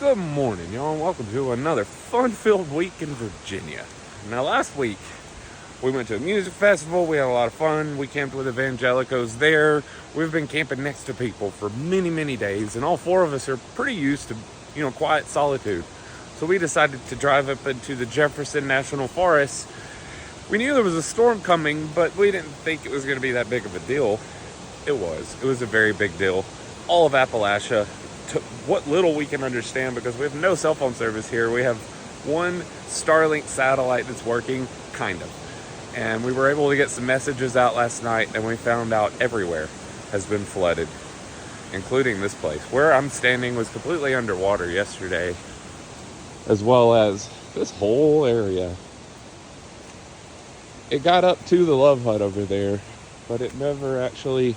Good morning, y'all, and welcome to another fun-filled week in Virginia. Now, last week, we went to a music festival. We had a lot of fun. We camped with evangelicals there. We've been camping next to people for many, many days, and all four of us are pretty used to, quiet solitude. So we decided to drive up into the Jefferson National Forest. We knew there was a storm coming, but we didn't think it was going to be that big of a deal. It was. It was a very big deal. All of Appalachia, to what little we can understand, because we have no cell phone service here. We have one Starlink satellite that's working, kind of. And we were able to get some messages out last night, and we found out everywhere has been flooded, including this place. Where I'm standing was completely underwater yesterday, as well as this whole area. It got up to the Love Hut over there, but it never actually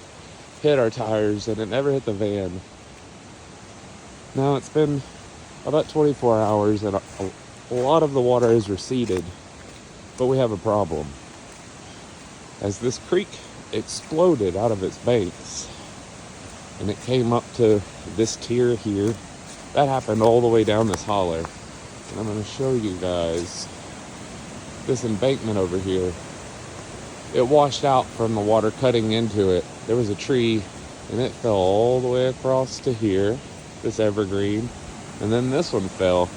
hit our tires, and it never hit the van. Now it's been about 24 hours, and a lot of the water is receded, but we have a problem. As this creek exploded out of its banks, and it came up to this tier here, that happened all the way down this holler. And I'm going to show you guys this embankment over here. It washed out from the water cutting into it. There was a tree, and it fell all the way across to here, this evergreen, and then this one fell,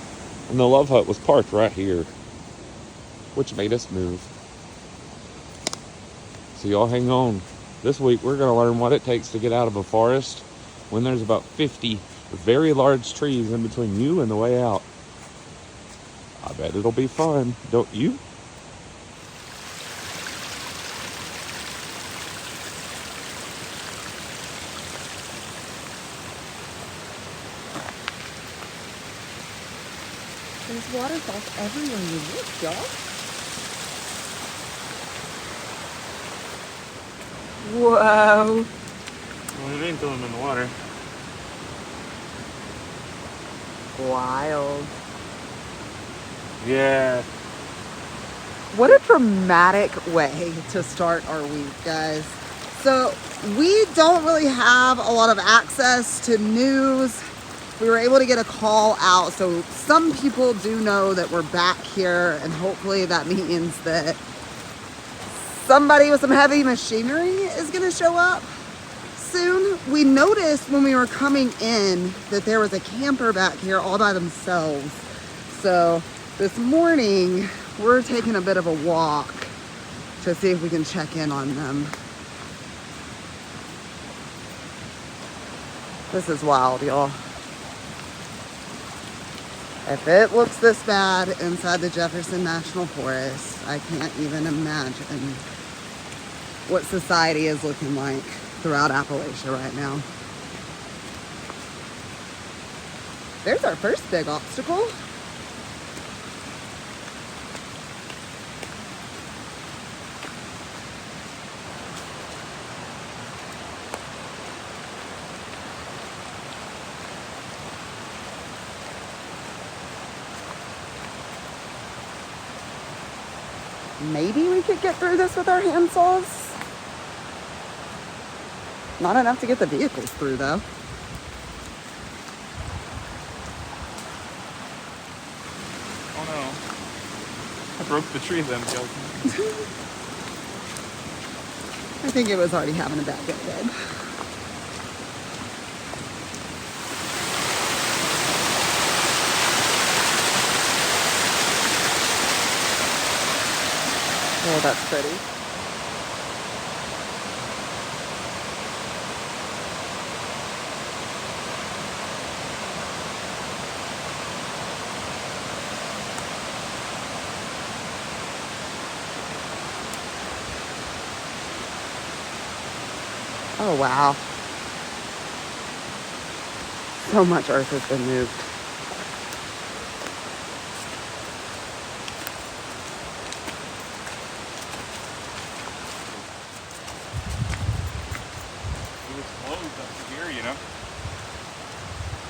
and the Love Hut was parked right here, which made us move. So y'all hang on. This week we're going to learn what it takes to get out of a forest when there's about 50 very large trees in between you and the way out. I bet it'll be fun, don't you? There's waterfalls everywhere you look, y'all. Whoa. Well, it ain't throwing them in the water. Wild. Yeah. What a dramatic way to start our week, guys. So we don't really have a lot of access to news. We were able to get a call out, so some people do know that we're back here, and hopefully that means that somebody with some heavy machinery is going to show up soon. We noticed when we were coming in that there was a camper back here all by themselves. So this morning, we're taking a bit of a walk to see if we can check in on them. This is wild, y'all. If it looks this bad inside the Jefferson National Forest, I can't even imagine what society is looking like throughout Appalachia right now. There's our first big obstacle. Maybe we could get through this with our hand saws. Not enough to get the vehicles through, though. Oh no. I broke the tree then, Kelsey. I think it was already having a bad day, babe. Oh, that's pretty. Oh, wow. So much earth has been moved.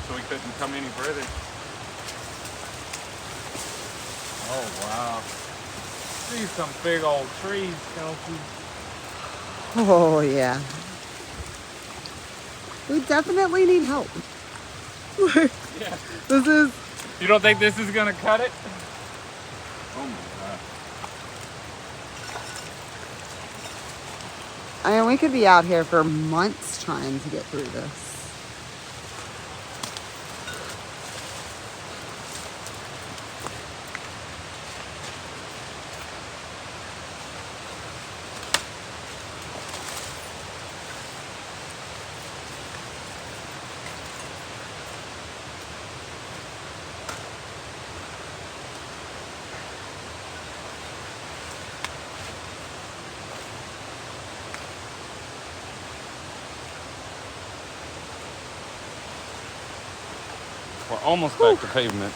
So we couldn't come any further. Oh wow. These some big old trees, Kelsey. Oh, yeah. We definitely need help. Yeah. This is... You don't think this is gonna cut it? Oh my God. I mean, we could be out here for months trying to get through this. We're almost back to pavement.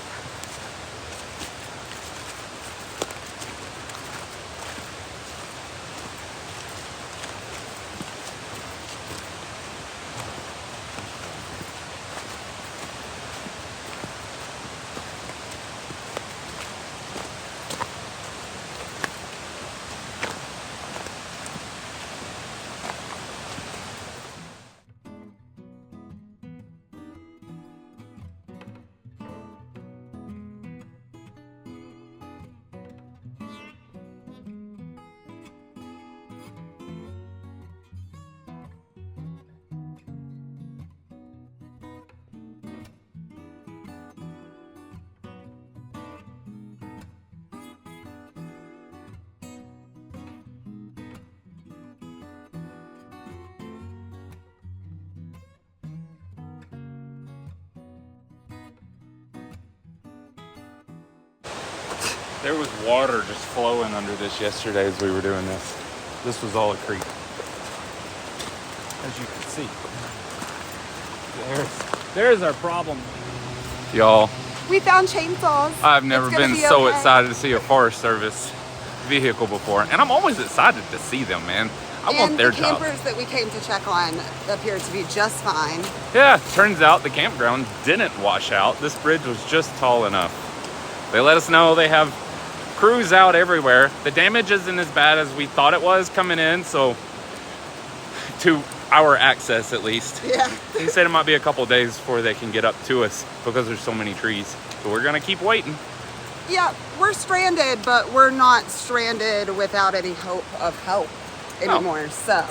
There was water just flowing under this yesterday as we were doing this. This was all a creek, as you can see. There's our problem. Y'all, We found chainsaws. I've never been so excited to see a Forest Service vehicle before. And I'm always excited to see them, man. I want their job. And the campers that we came to check on appear to be just fine. Yeah, turns out the campground didn't wash out. This bridge was just tall enough. They let us know they have crews out everywhere. The damage isn't as bad as we thought it was coming in, so to our access at least. Yeah. He said it might be a couple days before they can get up to us because there's so many trees. So we're gonna keep waiting. Yeah, we're stranded, but we're not stranded without any hope of help anymore. So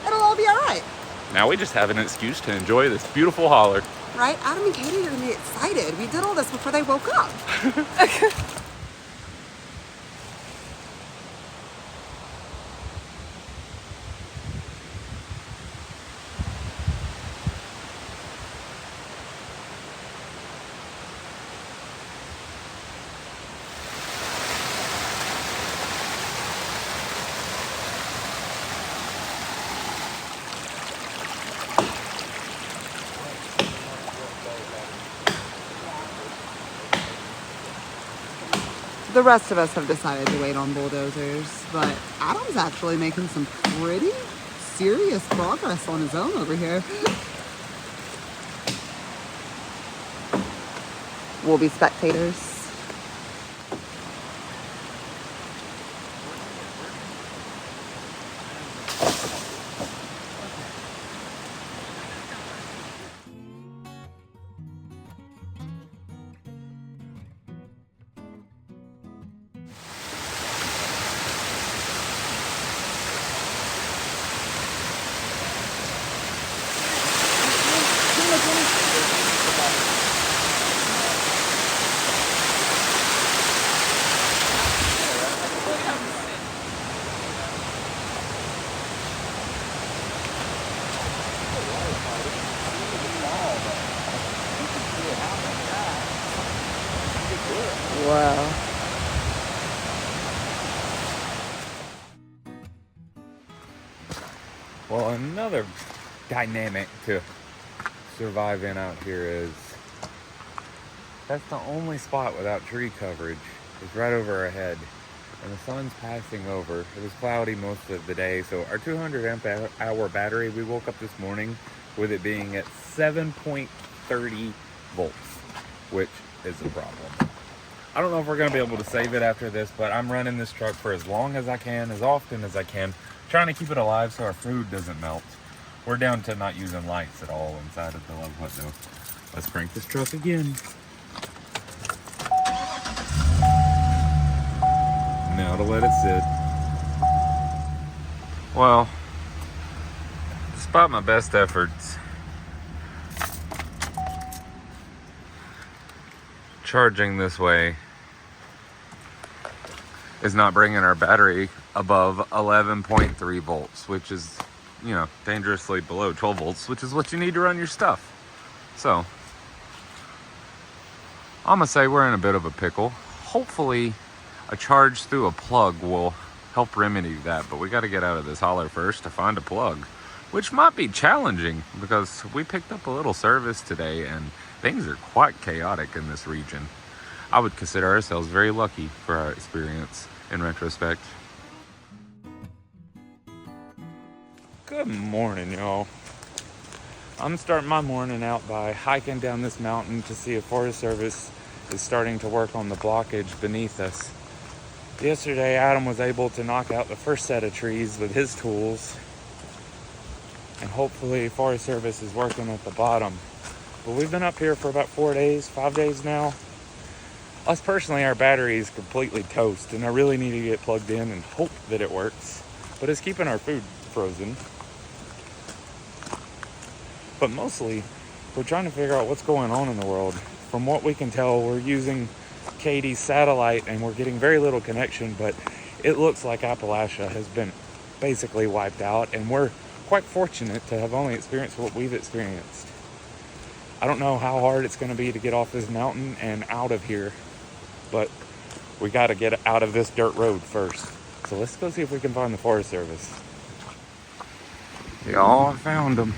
it'll all be all right. Now we just have an excuse to enjoy this beautiful holler. Right? Adam and Katie are gonna be excited. We did all this before they woke up. The rest of us have decided to wait on bulldozers, but Adam's actually making some pretty serious progress on his own over here. We'll be spectators. Wow. Well, another dynamic to survive in out here is that's the only spot without tree coverage. It's right over our head and the sun's passing over. It was cloudy most of the day, so our 200 amp hour battery, we woke up this morning with it being at 7.30 volts, which is a problem. I don't know if we're going to be able to save it after this, but I'm running this truck for as long as I can, as often as I can, trying to keep it alive so our food doesn't melt. We're down to not using lights at all inside of the love hut though. Let's crank this truck again. Now to let it sit. Well, despite my best efforts, charging this way is not bringing our battery above 11.3 volts, which is, you know, dangerously below 12 volts, which is what you need to run your stuff. So, I'm gonna say we're in a bit of a pickle. Hopefully, a charge through a plug will help remedy that, but we gotta get out of this holler first to find a plug, which might be challenging because we picked up a little service today and things are quite chaotic in this region. I would consider ourselves very lucky for our experience in retrospect. Good morning, y'all. I'm starting my morning out by hiking down this mountain to see if Forest Service is starting to work on the blockage beneath us. Yesterday, Adam was able to knock out the first set of trees with his tools, and hopefully Forest Service is working at the bottom. But we've been up here for about 5 days now. Us personally, our battery is completely toast, and I really need to get plugged in and hope that it works. But it's keeping our food frozen. But mostly, we're trying to figure out what's going on in the world. From what we can tell, we're using Katie's satellite and we're getting very little connection, but it looks like Appalachia has been basically wiped out, and we're quite fortunate to have only experienced what we've experienced. I don't know how hard it's going to be to get off this mountain and out of here, but we got to get out of this dirt road first. So let's go see if we can find the Forest Service. Y'all, I found them.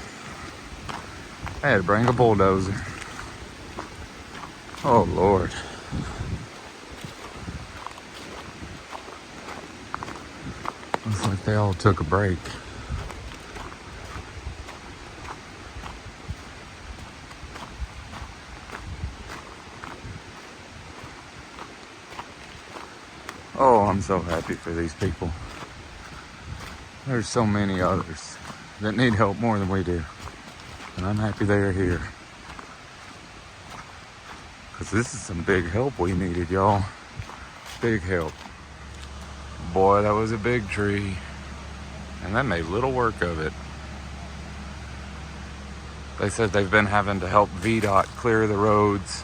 I had to bring a bulldozer. Oh, Lord. Looks like they all took a break. Oh, I'm so happy for these people. There's so many others that need help more than we do. And I'm happy they are here. Because this is some big help we needed, y'all. Big help. Boy, that was a big tree. And they made little work of it. They said they've been having to help VDOT clear the roads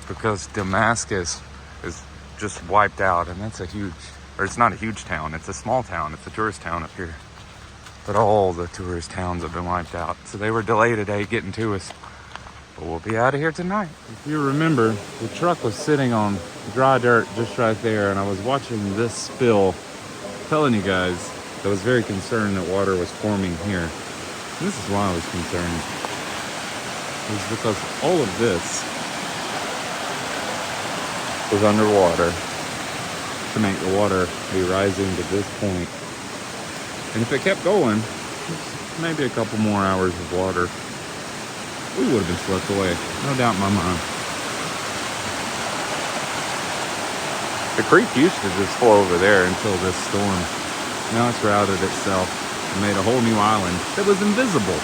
because Damascus is just wiped out. And that's a huge, or it's not a huge town, it's a small town. It's a tourist town up here. But all the tourist towns have been wiped out. So they were delayed today getting to us. But we'll be out of here tonight. If you remember, the truck was sitting on dry dirt just right there, and I was watching this spill, telling you guys that I was very concerned that water was forming here. And this is why I was concerned. It was because all of this was underwater to make the water be rising to this point. And if it kept going, maybe a couple more hours of water, we would have been swept away. No doubt in my mind. The creek used to just flow over there until this storm. Now it's routed itself and made a whole new island that was invisible.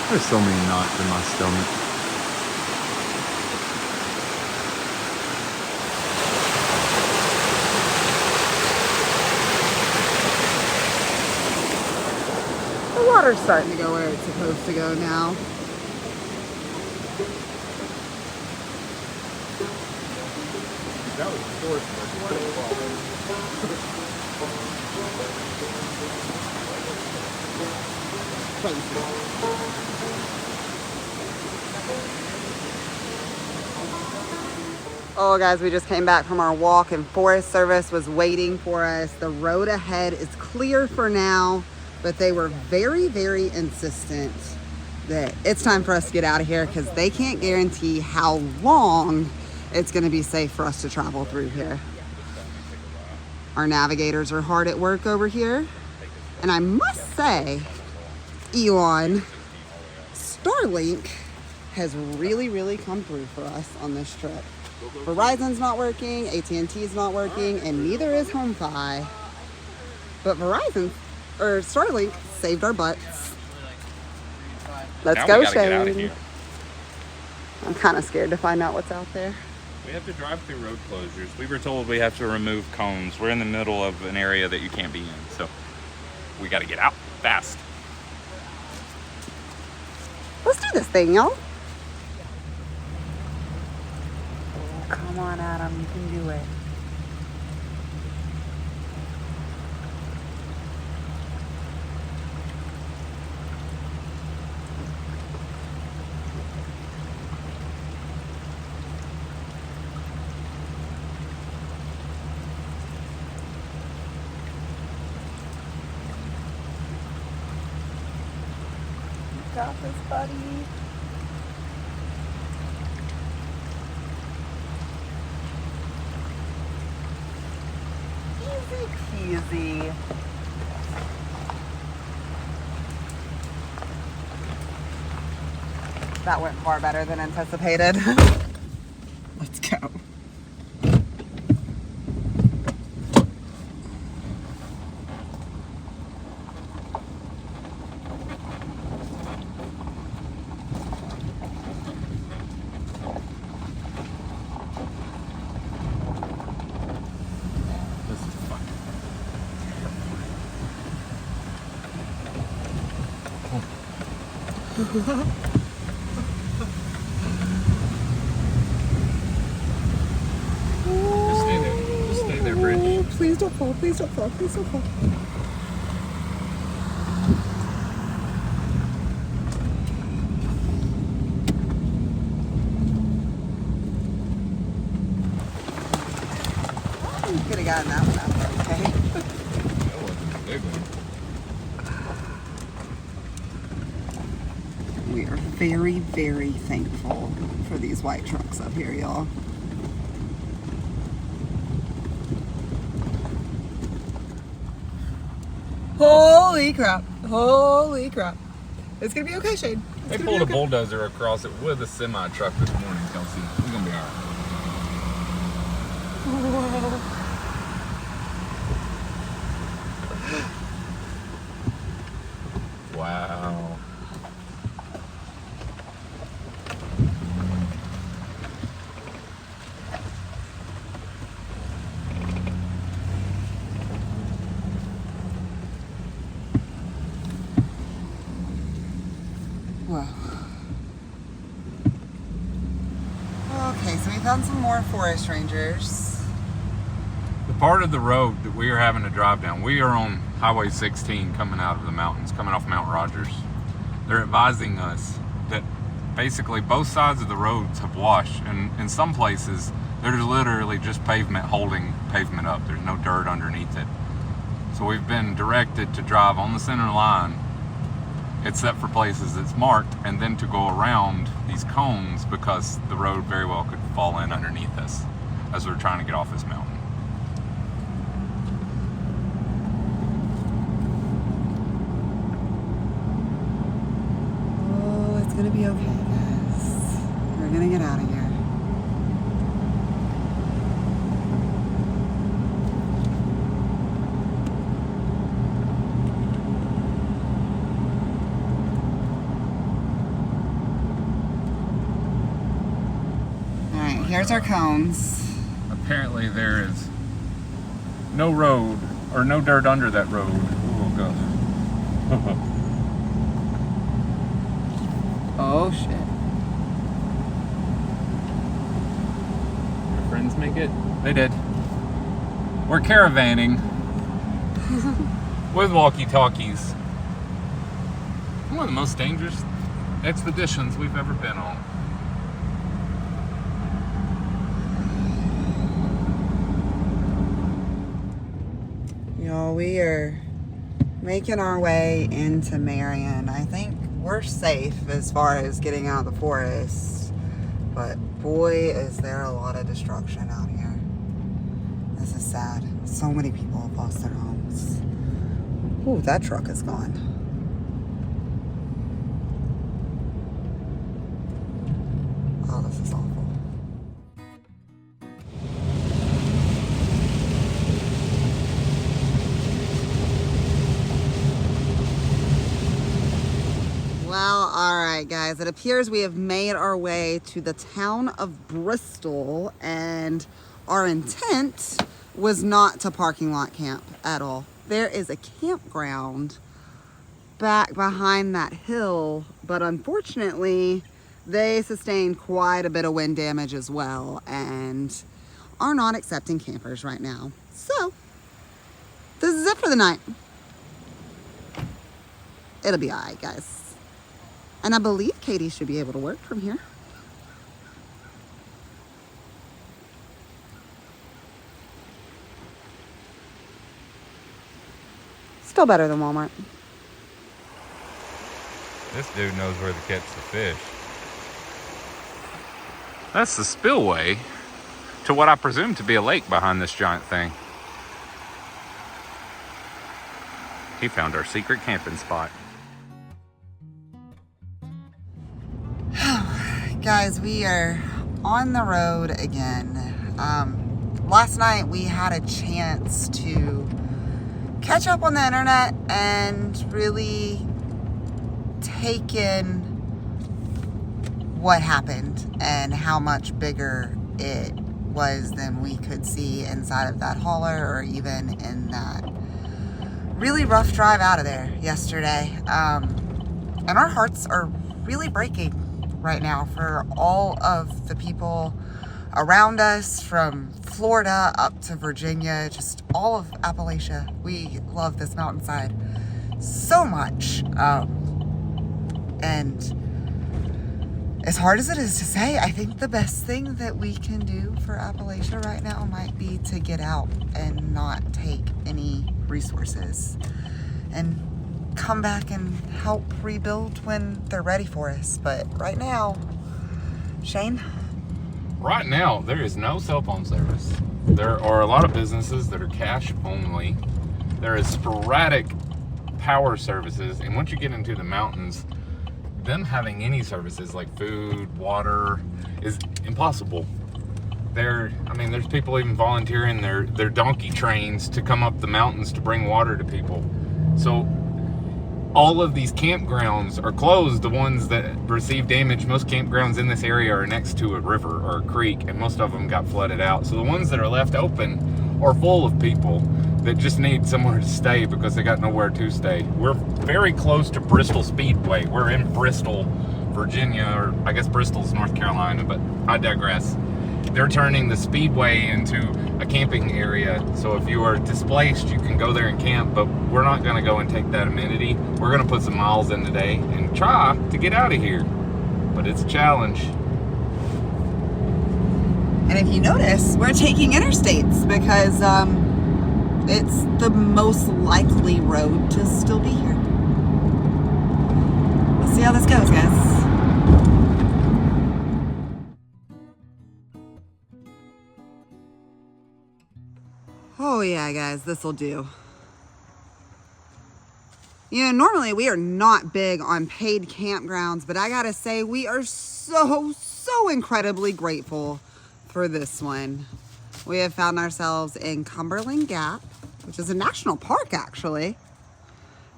There's so many knots in my stomach. The water's starting to go where it's supposed to go now. That was the source of Oh, guys, we just came back from our walk and Forest Service was waiting for us. The road ahead is clear for now, but they were very, very insistent that it's time for us to get out of here because they can't guarantee how long it's going to be safe for us to travel through here. Our navigators are hard at work over here. And I must say, Elon, Starlink has really, really come through for us on this trip. Verizon's not working, AT&T's not working, and neither is HomeFi. But Starlink saved our butts. Let's Now go, we gotta get out of Shane. here. I'm kind of scared to find out what's out there. We have to drive through road closures. We were told we have to remove cones. We're in the middle of an area that you can't be in, so we gotta get out fast. Let's do this thing, y'all. Come on, Adam, you can do it. You got this, buddy. Easy peasy. That went far better than anticipated. Let's go. This is fun. Just stay there. Just stay there, Bridge. Please don't fall, please don't fall, please don't fall. You could have gotten that one out there, okay? That wasn't a big one. We are very, very thankful for these white trucks up here, y'all. Holy crap. Holy crap. It's gonna be okay, Shane. They pulled a bulldozer across it with a semi truck this morning, Kelsey. We're gonna be alright. Wow. Wow. Okay, so we found some more forest rangers. The part of the road that we are having to drive down, we are on Highway 16 coming out of the mountains, coming off Mount Rogers. They're advising us that basically both sides of the roads have washed, and in some places there's literally just pavement holding pavement up. There's no dirt underneath it. So we've been directed to drive on the center line, except for places it's marked, and then to go around these cones because the road very well could fall in underneath us as we're trying to get off this mountain. Oh, it's gonna be okay, guys. We're gonna get out of here. Alright, here's our cones. Apparently there is no road or no dirt under that road. Oh gosh. Oh shit. Your friends make it? They did. We're caravanning with walkie-talkies. One of the most dangerous expeditions we've ever been on. Y'all, we are making our way into Marion. I think we're safe as far as getting out of the forest, but boy, is there a lot of destruction out here. This is sad. So many people have lost their homes. Ooh, that truck is gone. Oh, this is awful. Well, all right, guys. It appears we have made our way to the town of Bristol, and our intent was not to parking lot camp at all. There is a campground back behind that hill, but unfortunately, they sustained quite a bit of wind damage as well and are not accepting campers right now. So, this is it for the night. It'll be all right, guys. And I believe Katie should be able to work from here. Still better than Walmart. This dude knows where to catch the fish. That's the spillway to what I presume to be a lake behind this giant thing. He found our secret camping spot. Guys, we are on the road again. Last night we had a chance to catch up on the internet and really take in what happened and how much bigger it was than we could see inside of that hauler or even in that really rough drive out of there yesterday. And our hearts are really breaking right now for all of the people around us, from Florida up to Virginia, just all of Appalachia. We love this mountainside so much. And as hard as it is to say, I think the best thing that we can do for Appalachia right now might be to get out and not take any resources and come back and help rebuild when they're ready for us. But right now, Shane? Right now, there is no cell phone service. There are a lot of businesses that are cash only. There is sporadic power services, and once you get into the mountains, them having any services like food, water is impossible. There's people even volunteering their donkey trains to come up the mountains to bring water to people. So all of these campgrounds are closed. The ones that receive damage, most campgrounds in this area are next to a river or a creek, and most of them got flooded out. So the ones that are left open are full of people that just need somewhere to stay because they got nowhere to stay. We're very close to Bristol Speedway. We're in Bristol, Virginia, or I guess Bristol's North Carolina, but I digress. They're turning the Speedway into a camping area. So if you are displaced, you can go there and camp, but we're not gonna go and take that amenity. We're gonna put some miles in today and try to get out of here. But it's a challenge. And if you notice, we're taking interstates because it's the most likely road to still be here. We'll see how this goes, guys. Oh yeah, guys, this'll do. You know, normally we are not big on paid campgrounds, but I gotta say we are so incredibly grateful for this one. We have found ourselves in Cumberland Gap, which is a national park actually.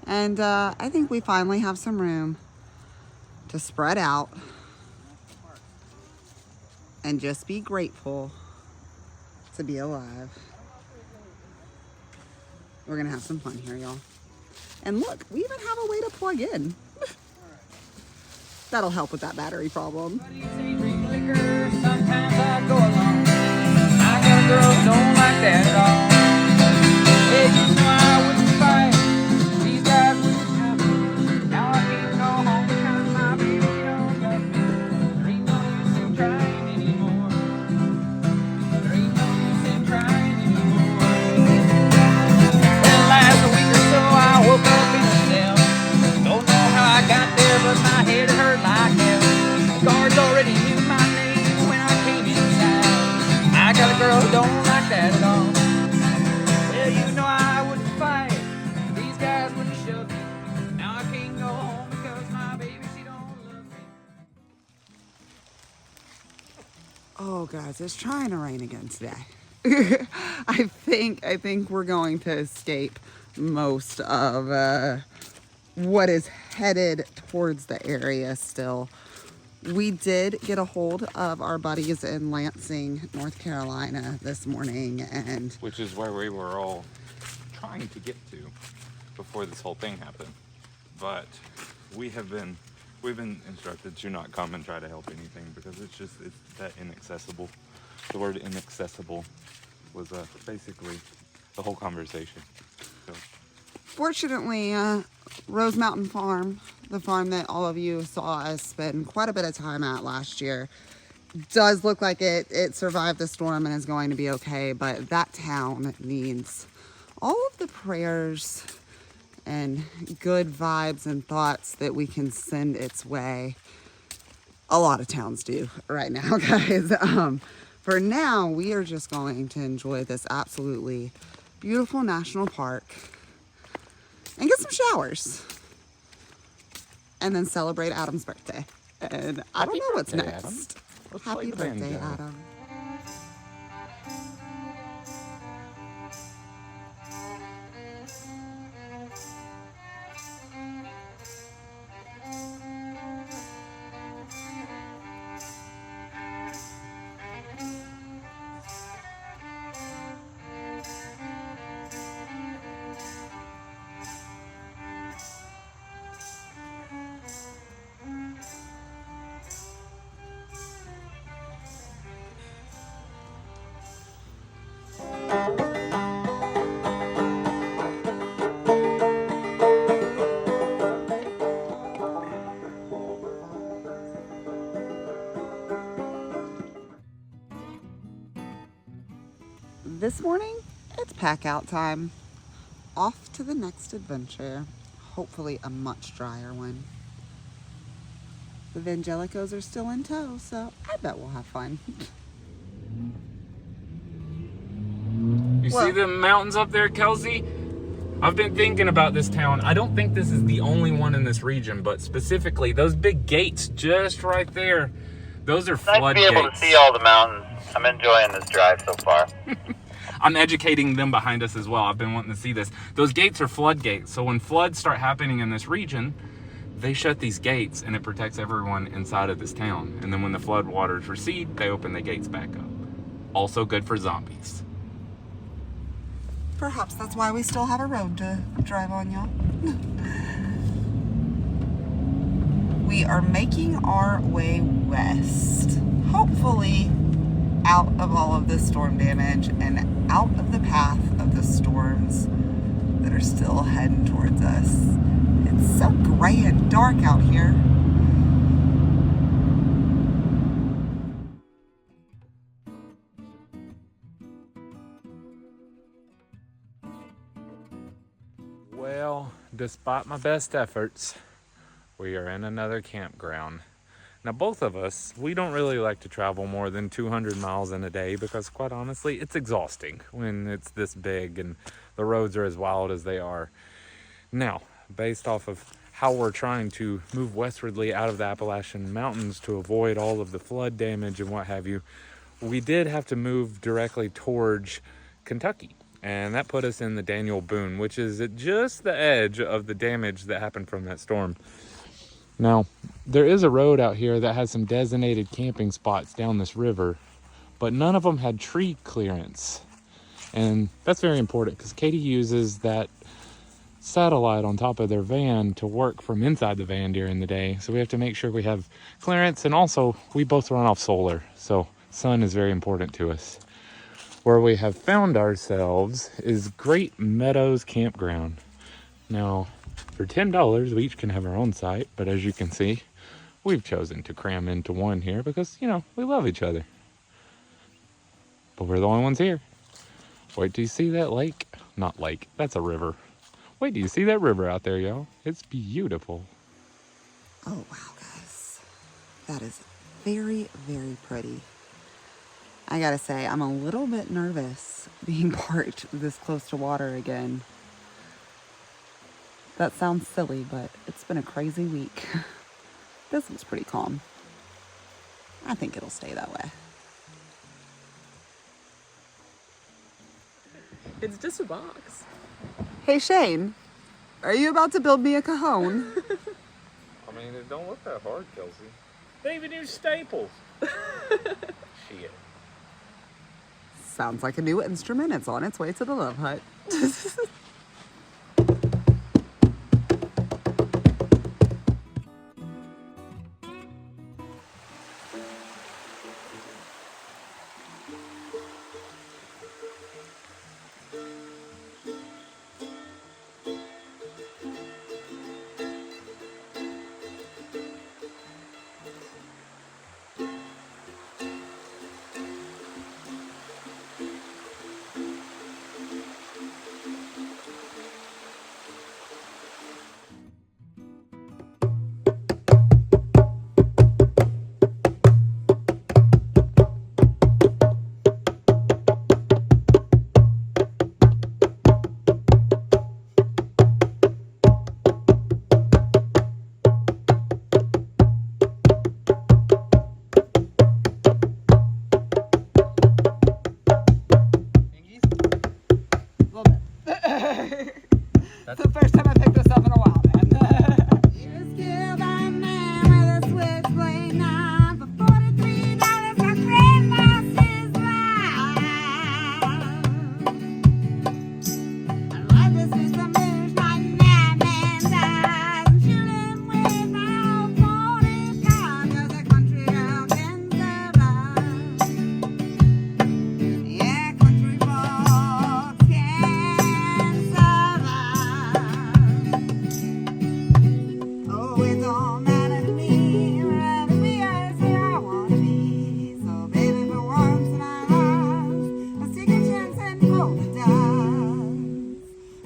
And I think we finally have some room to spread out and just be grateful to be alive. We're gonna have some fun here, y'all. And look, we even have a way to plug in. That'll help with that battery problem. Sometimes I go along. I got a girl who don't like that at all. Hey, you know I wouldn't fight. These guys wouldn't help me. Now I can't go home because my baby don't love me. There ain't no use in trying anymore. There ain't no use in trying anymore. Well, last week or so I woke up in a cell. Don't know how I got there, but my head hurt like hell. The guards already knew my name when I came inside. I got a girl who don't like that at all. Well, you know I wouldn't fight. These guys wouldn't shove me. Now I can't go home because my baby, she don't love me. Oh guys, it's trying to rain again today. I think we're going to escape most of what is headed towards the area still. We did get a hold of our buddies in Lansing, North Carolina this morning, and which is where we were all trying to get to before this whole thing happened. But we've been instructed to not come and try to help anything because it's that inaccessible. The word inaccessible was basically the whole conversation. So fortunately, Rose Mountain Farm, the farm that all of you saw us spend quite a bit of time at last year, does look like it survived the storm and is going to be okay, but that town needs all of the prayers and good vibes and thoughts that we can send its way. A lot of towns do right now, guys. For now, we are just going to enjoy this absolutely beautiful national park and get some showers and then celebrate Adam's birthday. And I don't know what's next. Happy birthday, Adam. This morning, it's pack out time. Off to the next adventure. Hopefully a much drier one. The Vangelicos are still in tow, so I bet we'll have fun. you see the mountains up there, Kelsey? I've been thinking about this town. I don't think this is the only one in this region, but specifically those big gates just right there. Those are flood gates. Nice to be able to see all the mountains. I'm enjoying this drive so far. I'm educating them behind us as well. I've been wanting to see this. Those gates are floodgates. So when floods start happening in this region, they shut these gates and it protects everyone inside of this town. And then when the flood waters recede, they open the gates back up. Also good for zombies. Perhaps that's why we still have a road to drive on, y'all. We are making our way west. Hopefully out of all of this storm damage and out of the path of the storms that are still heading towards us. It's so gray and dark out here. Well, despite my best efforts, we are in another campground. Now, both of us, we don't really like to travel more than 200 miles in a day because, quite honestly, it's exhausting when it's this big and the roads are as wild as they are. Now, based off of how we're trying to move westwardly out of the Appalachian Mountains to avoid all of the flood damage and what have you, we did have to move directly towards Kentucky. And that put us in the Daniel Boone, which is at just the edge of the damage that happened from that storm. Now, there is a road out here that has some designated camping spots down this river, but none of them had tree clearance. And that's very important because Katie uses that satellite on top of their van to work from inside the van during the day. So we have to make sure we have clearance, and also we both run off solar. So sun is very important to us. Where we have found ourselves is Great Meadows Campground. Now, for $10, we each can have our own site, but as you can see, we've chosen to cram into one here because, you know, we love each other. But we're the only ones here. Wait till you see that lake. Not lake, that's a river. Wait till you see that river out there, y'all. It's beautiful. Oh, wow, guys. That is very, very pretty. I gotta say, I'm a little bit nervous being parked this close to water again. That sounds silly, but it's been a crazy week. This one's pretty calm. I think it'll stay that way. It's just a box. Hey, Shane, Are you about to build me a cajon? I mean, it don't look that hard, Kelsey. They even use staples. Shit. Sounds like a new instrument. It's on its way to the Love Hut. That's the first time I picked this up in a while, man. He was killed by a man with a switchblade knife for $43 for Grandma's his life. And like this is the moonshine, that man dies and shoot him with my 45 'cause a country girl can survive. Yeah, country folks can survive. Oh, it don't matter to me wherever we are, it's where I want to be. So, baby, for once in our lives, let's take a chance and roll the dice.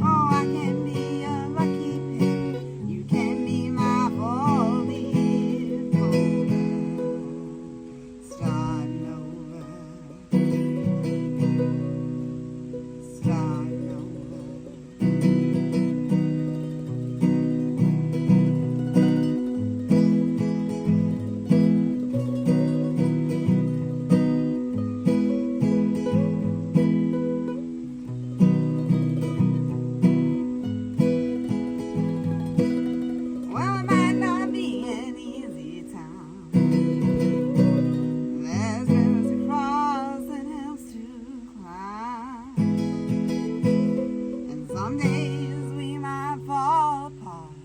Oh, I can be a lucky pick. You can be my four-leaf clover. Starting over. Starting over. Well, it might not be an easy time. There's rivers to cross and hills to climb. And some days we might fall apart.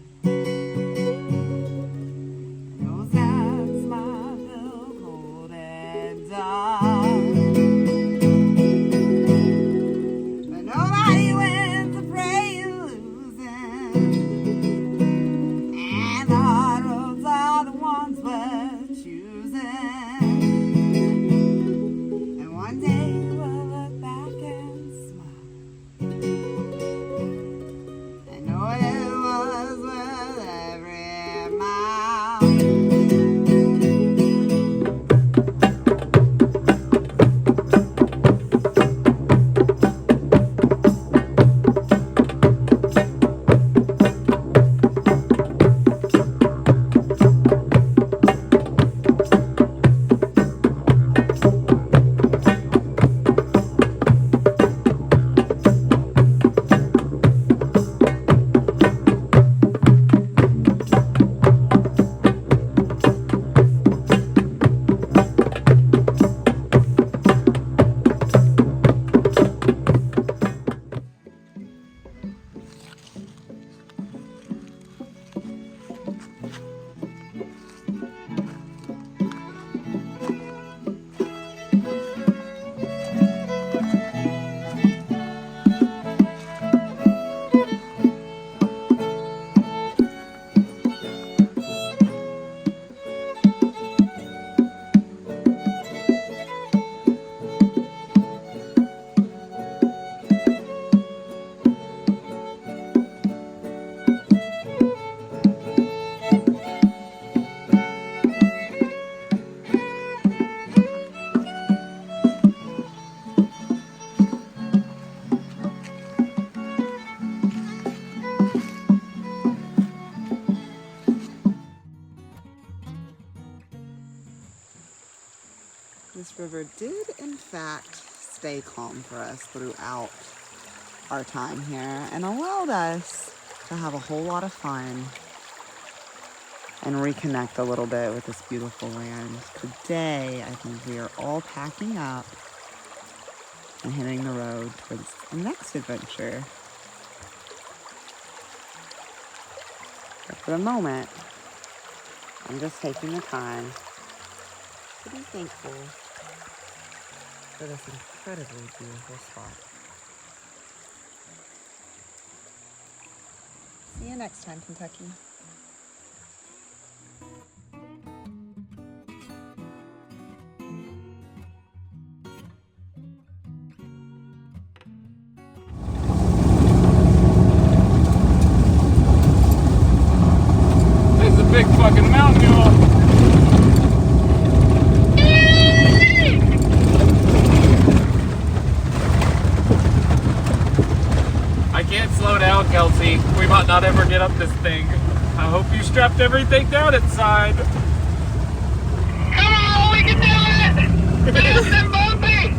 And those nights might feel cold and dark. But nobody wins afraid of losing. And the hard roads are the ones we're choosing. And one day we'll look back and smile and know it was worth every mile. This river did, in fact, stay calm for us throughout our time here and allowed us to have a whole lot of fun and reconnect a little bit with this beautiful land. Today, I think we are all packing up and hitting the road towards the next adventure. But for the moment, I'm just taking the time to be thankful for this incredibly beautiful spot. See you next time, Kentucky. There's a big fucking mountain, y'all. I can't slow down, Kelsey. We might not ever get up this thing. I hope you strapped everything down inside. Come on, we can do it! Fast and bumpy!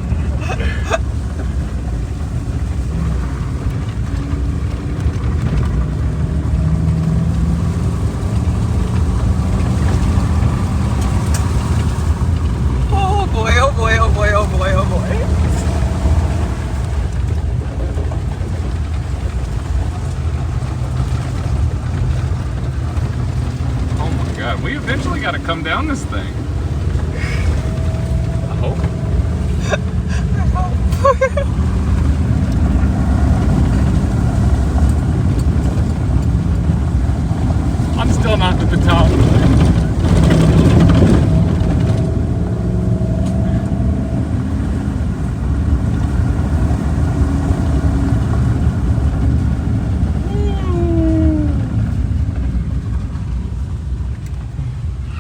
Oh boy, oh boy, oh boy, oh boy, oh boy. Oh my god, we eventually got to come down this thing. I hope. I'm still not at the top.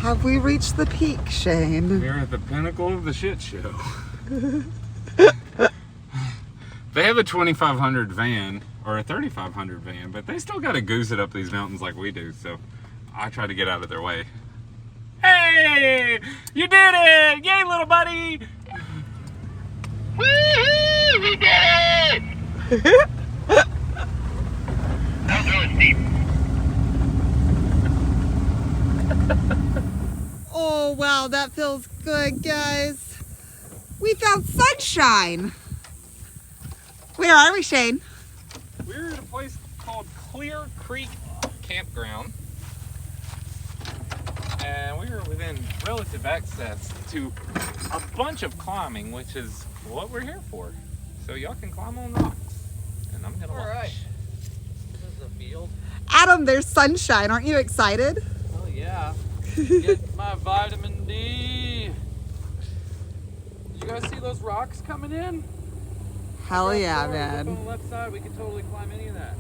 Have we reached the peak, Shane? We're at the pinnacle of the shit show. They have a 2500 van or a 3500 van, but they still got to goose it up these mountains like we do. So I try to get out of their way. Hey, you did it! Yay, little buddy! Woohoo! We did it! That was really steep. Oh wow, that feels good, guys. We found sunshine. Where are we, Shane? We're at a place called Clear Creek Campground. And we are within relative access to a bunch of climbing, which is what we're here for. So y'all can climb on rocks. And I'm gonna watch. Alright. This is a field. Adam, there's sunshine. Aren't you excited? Oh yeah. Get my vitamin D. Did you guys see those rocks coming in? Hell yeah, Look on man. the left side, we can totally climb any of that.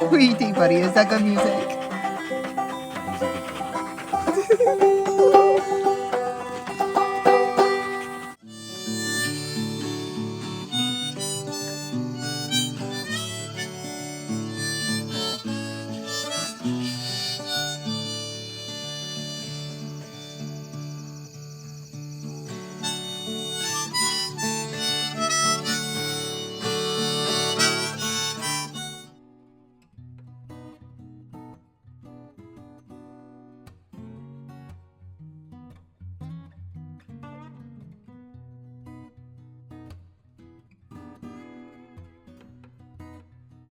What do you think, buddy? Is that good music?